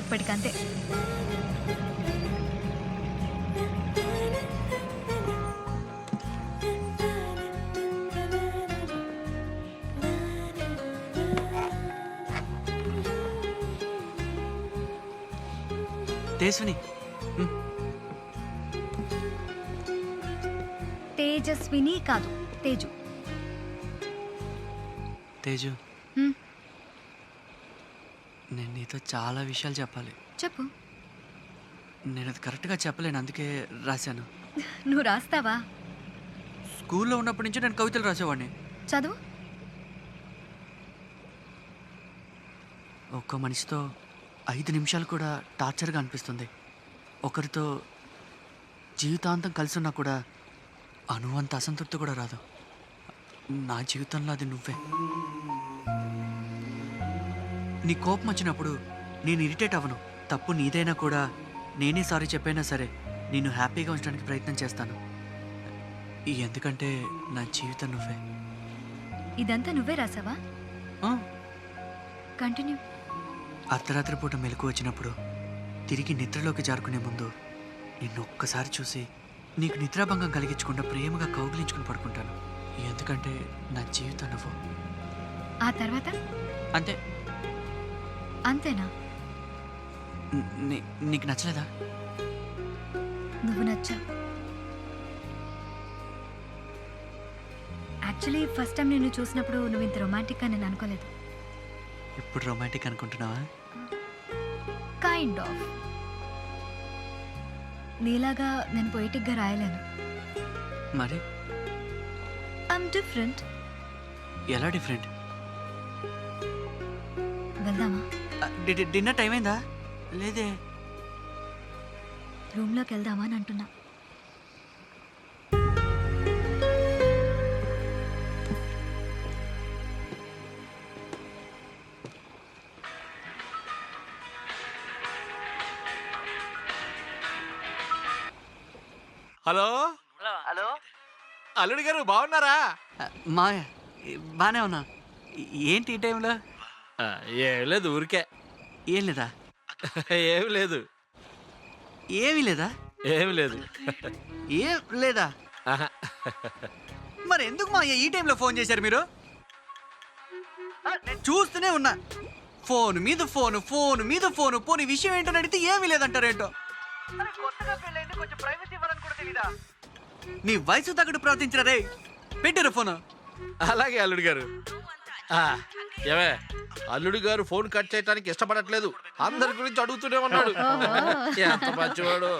ఇప్పటికంతే. తేజస్విని, తేజస్విని కాదు, తేజు. తేజు, హ్మ్, నేను నీతో చాలా విషయాలు చెప్పాలి. చెప్పు. నేను అది కరెక్ట్గా చెప్పలేను, అందుకే రాశాను. నువ్వు రాస్తావా? స్కూల్లో ఉన్నప్పటి నుంచి నేను కవితలు రాసేవాడిని. చదువు. ఒక్క మనిషితో 5 నిమిషాలు కూడా టార్చర్గా అనిపిస్తుంది. ఒకరితో జీవితాంతం కలిసి ఉన్నా కూడా అనువంత అసంతృప్తి కూడా రాదు. నా జీవితంలో అది నువ్వే. నీ కోపం వచ్చినప్పుడు నేను ఇరిటేట్ అవ్వను. తప్పు నీదైనా కూడా నేనే సారీ చెప్పైనా సరే నేను హ్యాపీగా ఉంచడానికి ప్రయత్నం చేస్తాను. ఎందుకంటే నా జీవితం నువ్వే. ఇదంతా నువ్వే రాసావా? ఆ, కంటిన్యూ. అర్ధరాత్రి పూట మెలకు వచ్చినప్పుడు తిరిగి నిద్రలోకి జారుకునే ముందు నిన్ను ఒక్కసారి చూసి నీకు నిద్రాభంగం కలిగించకుండా ప్రేమగా కౌగిలించుకుని పడుకుంటాను. ఎందుకంటే నా జీవితం నువ్వు. ఆ తర్వాత? అంతే. అంతేనా? నీకు నచ్చలేదా? నువ్వు నచ్చా. యాక్చువల్లీ ఫస్ట్ టైం నిన్ను చూసినప్పుడు నువ్వు ఇంత రొమాంటిక్గా నేను అనుకోలేదు. ఇప్పుడు రొమాంటిక్ అనుకుంటున్నావా? Kind of. నీలాగా నేను పొయిటిక్గా రాయలేను. మరి ఐమ్ డిఫరెంట్. ఎలా డిఫరెంట్? వెళ్దామా? డిన్నర్ టైం అయిందా? లేదే. రూమ్లోకి వెళ్దామా అని అంటున్నా. హలో హలో, అల్లుడి గారు బాగున్నారా? మాయ బానే ఉన్నా. ఏంటి ఈ టైంలో? ఏం లేదు, ఊరికే. ఏం లేదా? ఏమి లేదు. ఏమీ లేదా? ఏమి లేదు. ఏం లేదా? ఆహా. మరి ఎందుకు మా ఈ టైంలో ఫోన్ చేశారు మీరు? నేను చూస్తూనే ఉన్నా. ఫోన్ మీద ఫోన్, ఫోన్ మీద ఫోన్. పోనీ విషయం ఏంటని అడిగితే ఏమీ లేదంటారేంటో. నీ వయసు తగ్గట్టు ప్రవర్తించరా రే. పెట్టారు ఫోన్. అలాగే అల్లుడి గారు. ఏమే, అల్లుడి గారు ఫోన్ కట్ చేయడానికి ఇష్టపడట్లేదు. అందరి గురించి అడుగుతూనే ఉన్నాడు. ఎంత మంచివాడు.